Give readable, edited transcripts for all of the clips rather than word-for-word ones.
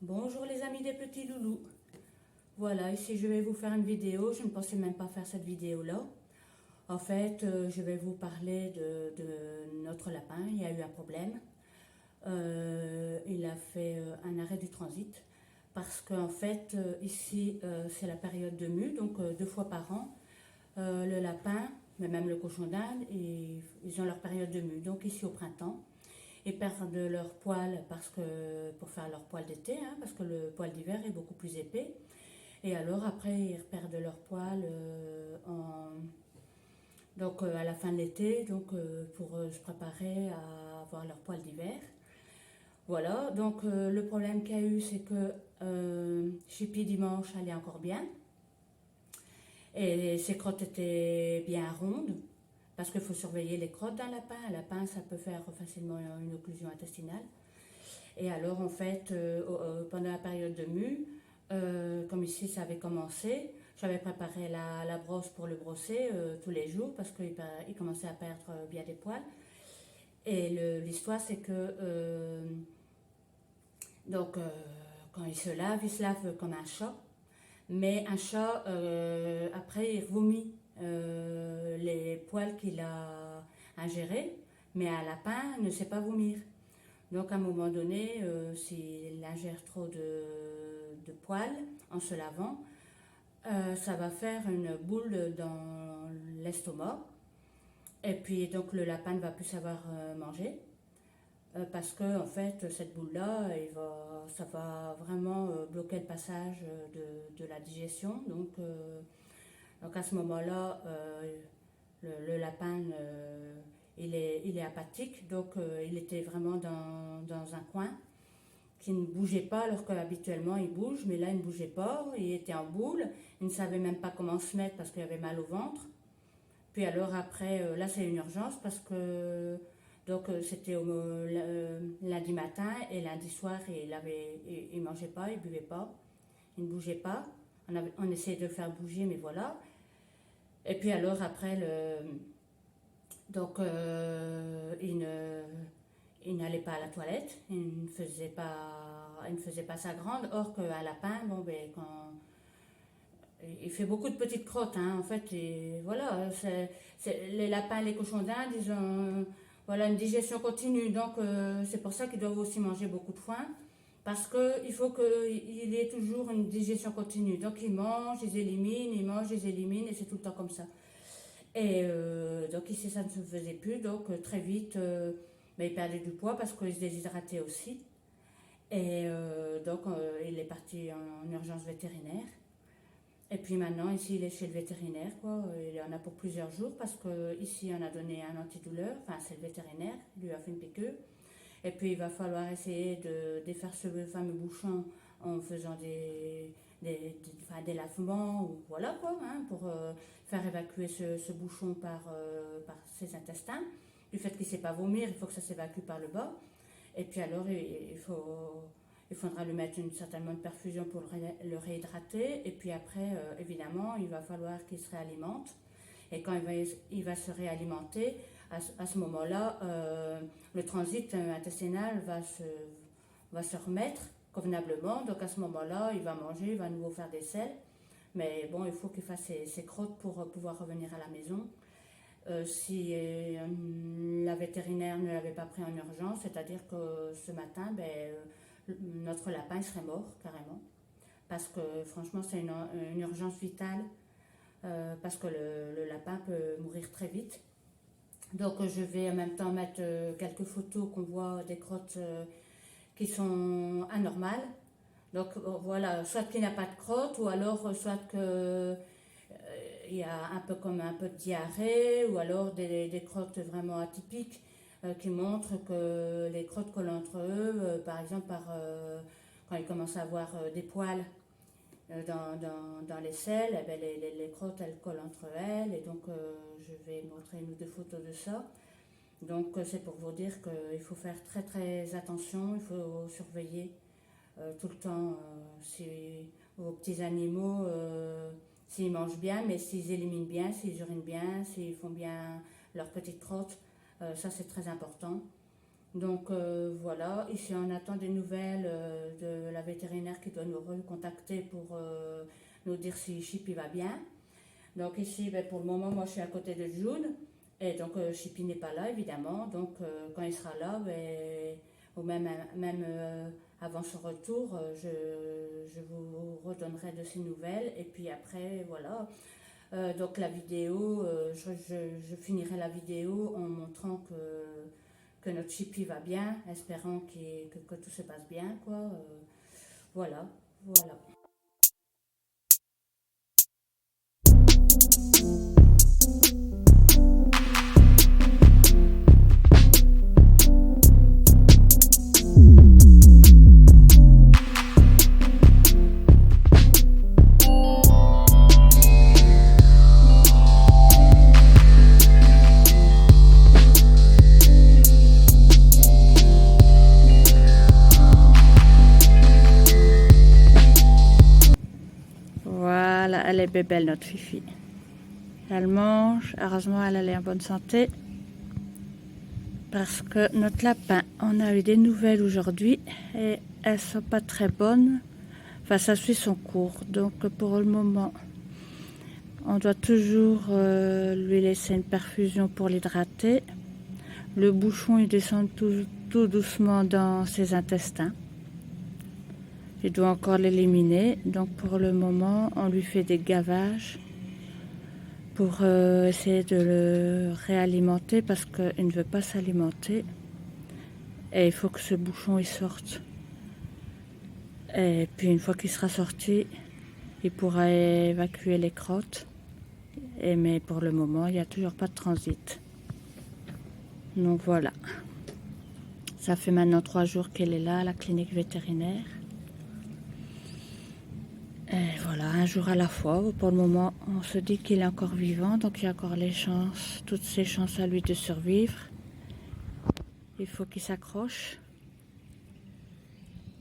Bonjour les amis des petits loulous. Voilà, ici je vais vous faire une vidéo. Je ne pensais même pas faire cette vidéo-là. En fait, je vais vous parler de notre lapin. Il y a eu un problème. Il a fait un arrêt du transit parce qu'en fait, ici, c'est la période de mue, donc 2 fois par an, le lapin, mais même le cochon d'Inde, ils ont leur période de mue. Donc ici au printemps, ils perdent leur poil parce que, pour faire leur poil d'été, hein, parce que le poil d'hiver est beaucoup plus épais. Et alors après, ils perdent leur poil à la fin de l'été, donc pour se préparer à avoir leur poil d'hiver. Voilà, donc le problème qu'il y a eu, c'est que Chippy dimanche allait encore bien. Et ses crottes étaient bien rondes, parce qu'il faut surveiller les crottes d'un lapin. Un lapin, ça peut faire facilement une occlusion intestinale. Et alors, en fait, pendant la période de mue, comme ici ça avait commencé, j'avais préparé la brosse pour le brosser tous les jours parce qu'il commençait à perdre bien des poils. Et l'histoire, c'est que donc, quand il se lave comme un chat. Mais un chat, après, il vomit les poils qu'il a ingérés, mais un lapin ne sait pas vomir. Donc, à un moment donné, s'il ingère trop de poils en se lavant, ça va faire une boule dans l'estomac. Et puis, donc, le lapin ne va plus savoir manger. Parce que en fait cette boule là ça va vraiment bloquer le passage de la digestion, donc à ce moment là le lapin il est apathique, donc il était vraiment dans un coin qui ne bougeait pas alors qu'habituellement il bouge, mais là il ne bougeait pas, il était en boule, il ne savait même pas comment se mettre parce qu'il avait mal au ventre. Puis alors après, là c'est une urgence parce que donc c'était lundi matin et lundi soir il mangeait pas, il buvait pas, il ne bougeait pas. On essayait de le faire bouger, mais voilà. Et puis alors après donc il n'allait pas à la toilette, il ne faisait pas sa grande. Or qu'un lapin, bon ben quand il fait beaucoup de petites crottes, hein, en fait. Et voilà, les lapins, les cochons d'Inde, ils ont voilà, une digestion continue. Donc, c'est pour ça qu'ils doivent aussi manger beaucoup de foin. Parce qu'il faut qu'il ait toujours une digestion continue. Donc, ils mangent, ils éliminent, ils mangent, ils éliminent, et c'est tout le temps comme ça. Et donc, ici, ça ne se faisait plus. Donc, très vite, il perdait du poids parce qu'il se déshydratait aussi. Et donc, il est parti en urgence vétérinaire. Et puis maintenant, ici, il est chez le vétérinaire, quoi. Il en a pour plusieurs jours parce que ici, on a donné un antidouleur. Enfin, c'est le vétérinaire, il lui a fait une piqûre. Et puis, il va falloir essayer de défaire ce fameux bouchon en faisant des lavements, ou voilà, quoi, hein, pour faire évacuer ce bouchon par ses intestins. Du fait qu'il ne sait pas vomir, il faut que ça s'évacue par le bas. Et puis alors, il faudra lui mettre certainement une perfusion pour le réhydrater. Et puis après, évidemment, il va falloir qu'il se réalimente. Et quand il va se réalimenter, à ce moment-là, le transit intestinal va se remettre convenablement. Donc à ce moment-là, il va manger, il va à nouveau faire des selles. Mais bon, il faut qu'il fasse ses crottes pour pouvoir revenir à la maison. Si la vétérinaire ne l'avait pas pris en urgence, c'est-à-dire que ce matin, notre lapin serait mort carrément. Parce que franchement, c'est une urgence vitale, parce que le lapin peut mourir très vite. Donc je vais en même temps mettre quelques photos qu'on voit des crottes qui sont anormales. Donc voilà, soit qu'il n'a pas de crotte, ou alors soit que il y a un peu comme un peu de diarrhée, ou alors des crottes vraiment atypiques qui montrent que les crottes collent entre eux, par exemple quand ils commencent à avoir des poils dans les selles, eh ben, les crottes elles collent entre elles, et donc je vais montrer une ou deux photos de ça. Donc c'est pour vous dire qu'il faut faire très très attention, il faut surveiller tout le temps vos petits animaux, s'ils mangent bien, mais s'ils éliminent bien, s'ils urinent bien, s'ils font bien leurs petites crottes, ça c'est très important. Donc voilà, ici on attend des nouvelles de la vétérinaire qui doit nous recontacter pour nous dire si Chippy va bien. Donc ici, ben, pour le moment, moi je suis à côté de June. Et donc Chippy n'est pas là, évidemment. Donc quand il sera là, ben, ou même avant son retour, je vous redonnerai de ses nouvelles. Et puis après, voilà. Donc la vidéo, je finirai la vidéo en montrant que notre Chippy va bien, espérant que tout se passe bien, quoi. Voilà, voilà. Voilà, elle est belle, notre Fifi. Elle mange, heureusement elle est en bonne santé. Parce que notre lapin, on a eu des nouvelles aujourd'hui et elles sont pas très bonnes. Enfin, ça suit son cours. Donc pour le moment, on doit toujours lui laisser une perfusion pour l'hydrater. Le bouchon, il descend tout doucement dans ses intestins. Il doit encore l'éliminer. Donc pour le moment, on lui fait des gavages pour essayer de le réalimenter parce qu'il ne veut pas s'alimenter. Et il faut que ce bouchon il sorte. Et puis une fois qu'il sera sorti, il pourra évacuer les crottes. Mais pour le moment, il n'y a toujours pas de transit. Donc voilà. Ça fait maintenant 3 jours qu'elle est là à la clinique vétérinaire. Et voilà, un jour à la fois. Pour le moment, on se dit qu'il est encore vivant, donc il y a encore les chances, toutes ses chances à lui de survivre. Il faut qu'il s'accroche.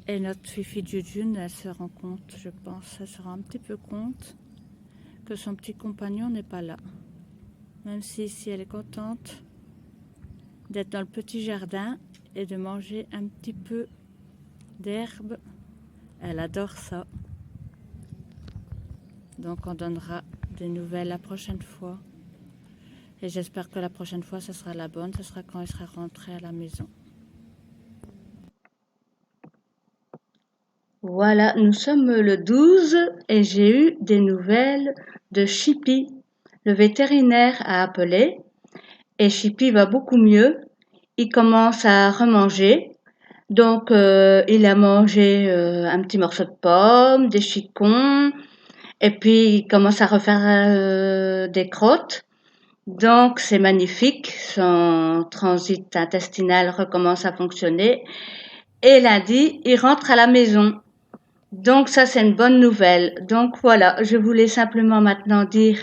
Et notre Fifi Jujun, elle se rend compte, je pense, elle se rend un petit peu compte que son petit compagnon n'est pas là. Même si ici elle est contente d'être dans le petit jardin et de manger un petit peu d'herbe. Elle adore ça. Donc on donnera des nouvelles la prochaine fois. Et j'espère que la prochaine fois, ce sera la bonne. Ce sera quand il sera rentré à la maison. Voilà, nous sommes le 12 et j'ai eu des nouvelles de Chippy. Le vétérinaire a appelé et Chippy va beaucoup mieux. Il commence à remanger. Donc, il a mangé un petit morceau de pomme, des chicons, et puis il commence à refaire des crottes. Donc, c'est magnifique. Son transit intestinal recommence à fonctionner. Et lundi, il rentre à la maison. Donc, ça, c'est une bonne nouvelle. Donc, voilà, je voulais simplement maintenant dire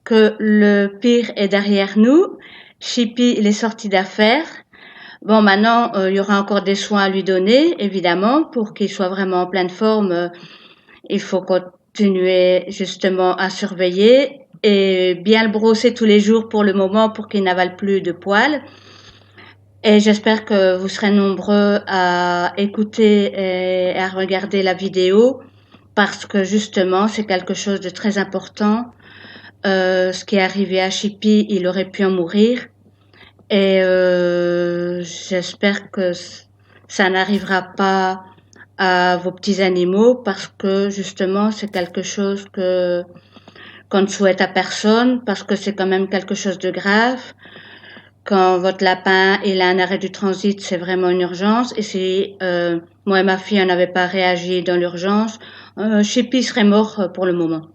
que le pire est derrière nous. Chippy, il est sorti d'affaires. Bon, maintenant, il y aura encore des soins à lui donner, évidemment, pour qu'il soit vraiment en pleine forme. Il faut continuer justement à surveiller et bien le brosser tous les jours pour le moment pour qu'il n'avale plus de poils. Et j'espère que vous serez nombreux à écouter et à regarder la vidéo parce que justement, c'est quelque chose de très important. Ce qui est arrivé à Chippy, il aurait pu en mourir. Et j'espère que ça n'arrivera pas à vos petits animaux parce que justement c'est quelque chose qu'on ne souhaite à personne parce que c'est quand même quelque chose de grave. Quand votre lapin il a un arrêt du transit, c'est vraiment une urgence. Et si moi et ma fille on n'avait pas réagi dans l'urgence, Chippy serait mort pour le moment.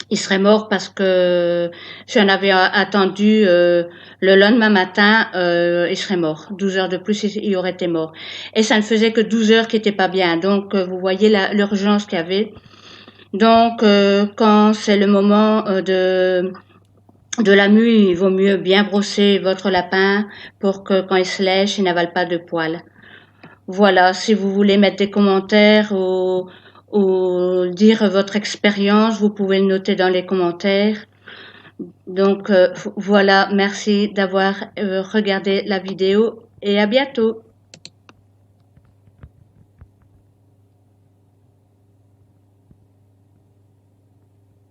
Il serait mort parce que si on avait attendu le lendemain matin, il serait mort. 12 heures de plus, il aurait été mort. Et ça ne faisait que 12 heures qu'il était pas bien. Donc, vous voyez l'urgence qu'il y avait. Donc, quand c'est le moment de la nuit, il vaut mieux bien brosser votre lapin pour que quand il se lèche, il n'avale pas de poils. Voilà, si vous voulez mettre des commentaires ou dire votre expérience, vous pouvez le noter dans les commentaires. Donc voilà, merci d'avoir regardé la vidéo et à bientôt.